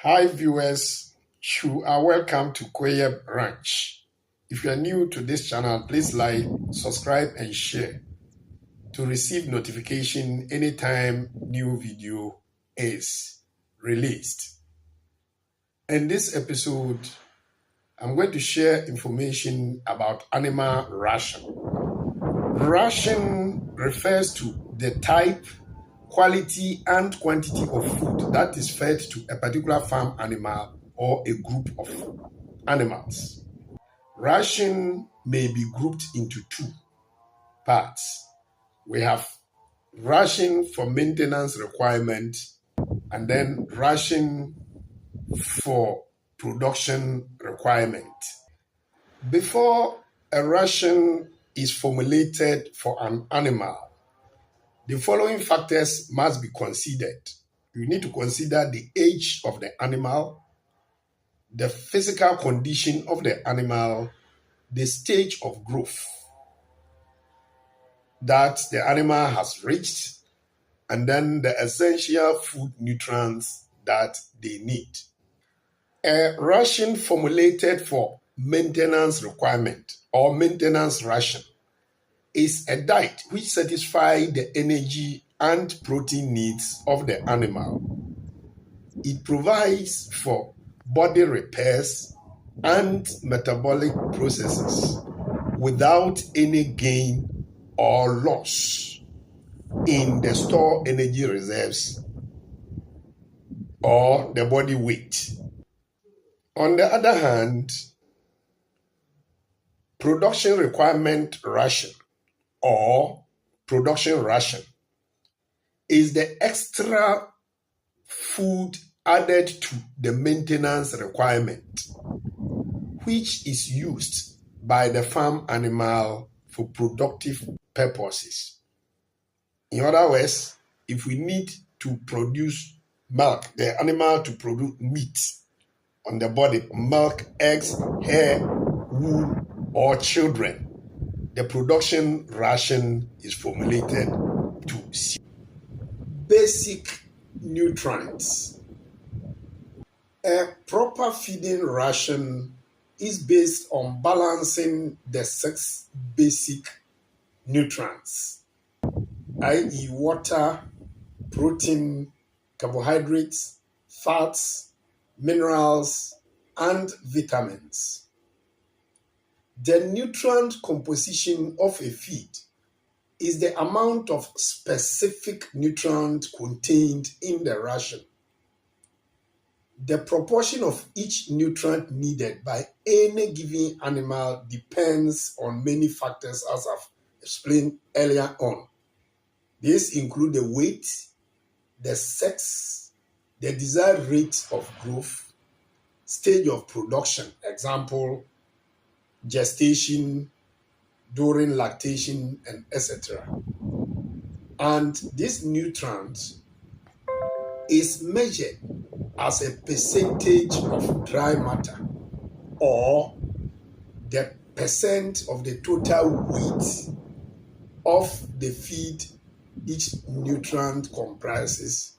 Hi viewers, you are welcome to Kweyeb Ranch. If you are new to this channel, please like, subscribe and share to receive notification anytime new video is released. In this episode, I'm going to share information about animal ration. Ration refers to the type, quality and quantity of food that is fed to a particular farm animal or a group of animals. Ration may be grouped into two parts. We have ration for maintenance requirement and then ration for production requirement. Before a ration is formulated for an animal, the following factors must be considered. You need to consider the age of the animal, the physical condition of the animal, the stage of growth that the animal has reached, and then the essential food nutrients that they need. A ration formulated for maintenance requirement or maintenance ration is a diet which satisfies the energy and protein needs of the animal. It provides for body repairs and metabolic processes without any gain or loss in the stored energy reserves or the body weight. On the other hand, production requirement ration or production ration is the extra food added to the maintenance requirement, which is used by the farm animal for productive purposes. In other words, if we need to produce milk, the animal to produce meat on the body, milk, eggs, hair, wool, or children, the production ration is formulated to see basic nutrients. A proper feeding ration is based on balancing the 6 basic nutrients, i.e., water, protein, carbohydrates, fats, minerals, and vitamins. The nutrient composition of a feed is the amount of specific nutrient contained in the ration. The proportion of each nutrient needed by any given animal depends on many factors, as I've explained earlier on. These include the weight, the sex, the desired rate of growth, stage of production, example, gestation, during lactation, and etc. And this nutrient is measured as a percentage of dry matter or the percent of the total weight of the feed each nutrient comprises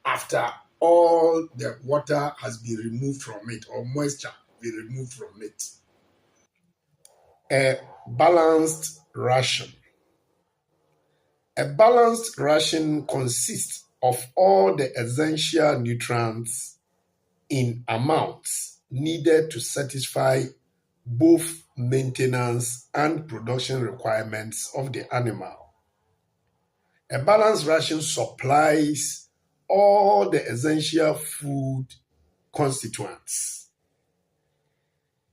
after all the water has been removed from it or moisture be removed from it. A balanced ration. A balanced ration consists of all the essential nutrients in amounts needed to satisfy both maintenance and production requirements of the animal. A balanced ration supplies all the essential food constituents.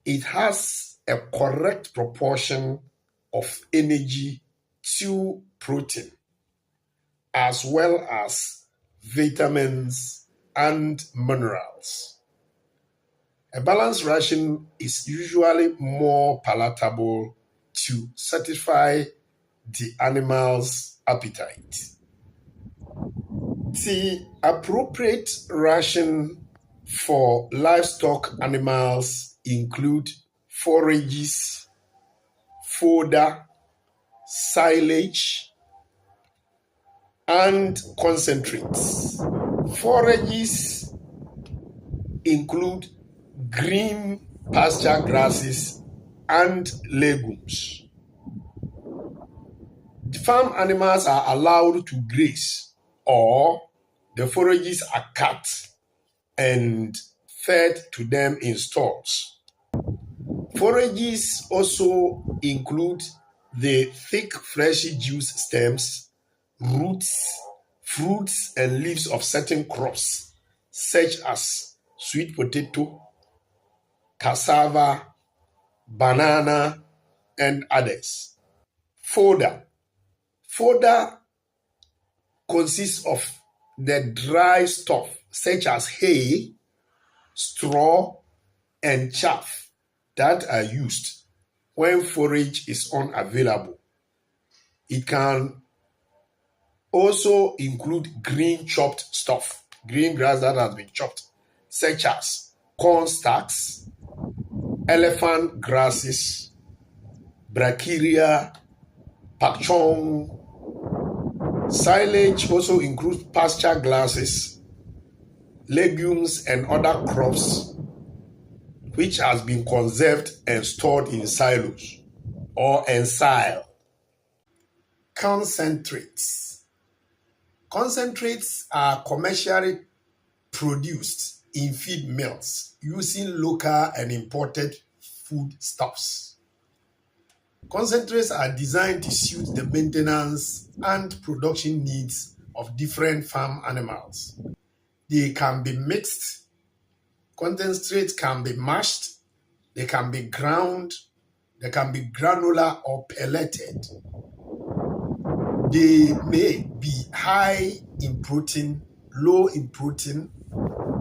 It has a correct proportion of energy to protein, as well as vitamins and minerals. A balanced ration is usually more palatable to satisfy the animal's appetite. The appropriate ration for livestock animals include forages, fodder, silage, and concentrates. Forages include green pasture grasses and legumes. The farm animals are allowed to graze, or the forages are cut and fed to them in stalls. Forages also include the thick, fleshy juice stems, roots, fruits, and leaves of certain crops, such as sweet potato, cassava, banana, and others. Fodder. Fodder consists of the dry stuff, such as hay, straw, and chaff that are used when forage is unavailable. It can also include green chopped stuff, green grass that has been chopped, such as corn stalks, elephant grasses, brachiria, pak chong. Silage also includes pasture grasses, legumes, and other crops which has been conserved and stored in silos or ensile. Concentrates. Concentrates are commercially produced in feed mills using local and imported foodstuffs. Concentrates are designed to suit the maintenance and production needs of different farm animals. They can be mixed. Concentrates can be mashed. They can be ground. They can be granular or pelleted. They may be high in protein, low in protein,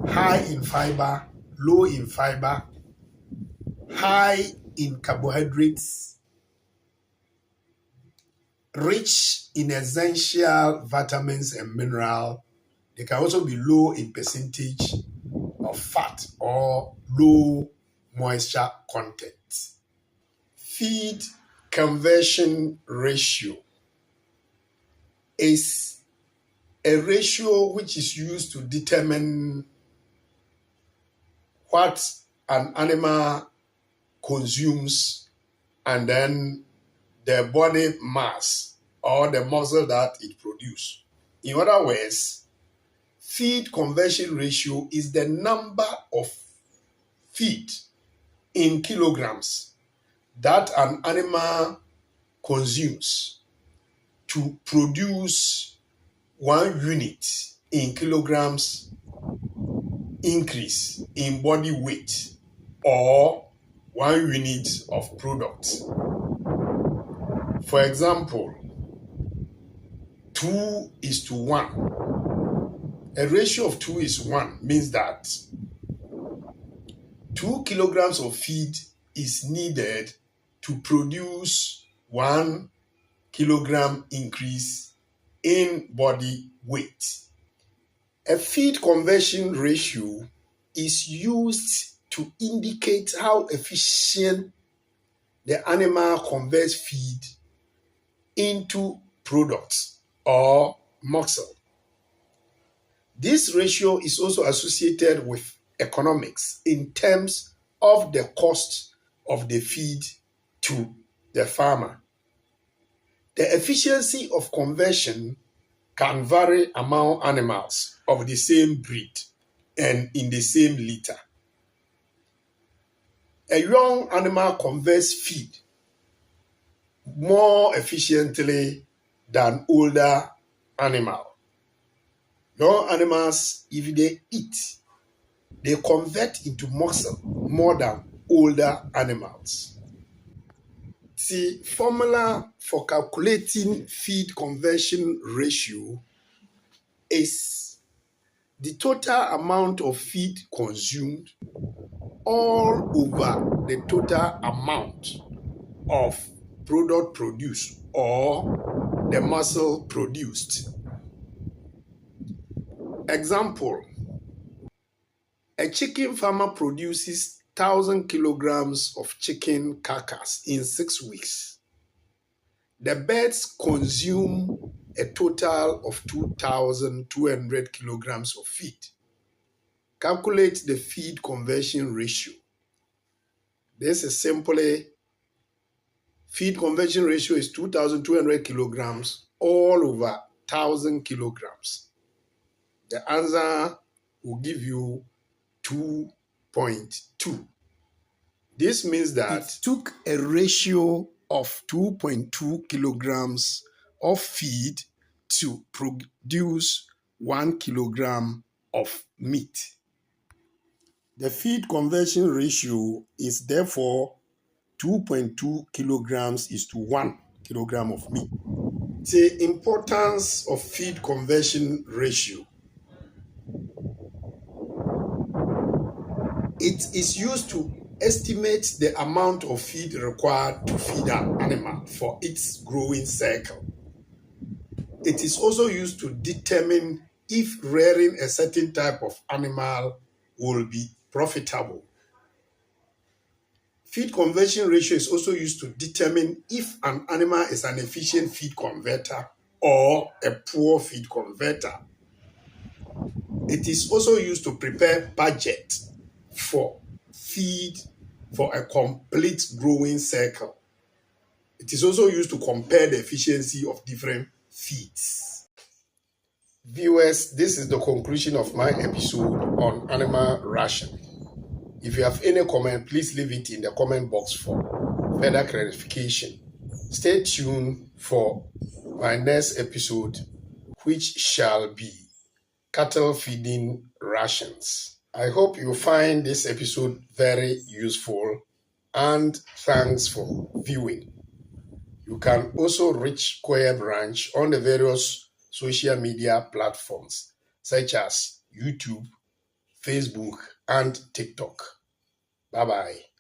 high in fiber, low in fiber, high in carbohydrates, rich in essential vitamins and minerals. They can also be low in percentage of fat or low moisture content. Feed conversion ratio is a ratio which is used to determine what an animal consumes and then the body mass or the muscle that it produces. In other words, feed conversion ratio is the number of feed in kilograms that an animal consumes to produce 1 unit in kilograms increase in body weight or 1 unit of product. For example, 2:1. A ratio of 2:1 means that 2 kilograms of feed is needed to produce 1 kilogram increase in body weight. A feed conversion ratio is used to indicate how efficient the animal converts feed into products or muscle. This ratio is also associated with economics in terms of the cost of the feed to the farmer. The efficiency of conversion can vary among animals of the same breed and in the same litter. A young animal converts feed more efficiently than older animal. Young animals, if they eat, they convert into muscle more than older animals. The formula for calculating feed conversion ratio is the total amount of feed consumed all over the total amount of product produced or the muscle produced. Example, a chicken farmer produces 1,000 kilograms of chicken carcass in 6 weeks. The birds consume a total of 2,200 kilograms of feed. Calculate the feed conversion ratio. This is simply feed conversion ratio is 2,200 kilograms all over 1,000 kilograms. The answer will give you 2.2. This means that it took a ratio of 2.2 kilograms of feed to produce 1 kilogram of meat. The feed conversion ratio is therefore 2.2 kilograms is to 1 kilogram of meat. The importance of feed conversion ratio. It is used to estimate the amount of feed required to feed an animal for its growing cycle. It is also used to determine if rearing a certain type of animal will be profitable. Feed conversion ratio is also used to determine if an animal is an efficient feed converter or a poor feed converter. It is also used to prepare budget for feed for a complete growing cycle. It is also used to compare the efficiency of different feeds. Viewers, this is the conclusion of my episode on animal ration. If you have any comment, please leave it in the comment box for further clarification. Stay tuned for my next episode, which shall be cattle feeding rations. I hope you find this episode very useful, and thanks for viewing. You can also reach Koyeb Ranch on the various social media platforms such as YouTube, Facebook, and TikTok. Bye-bye.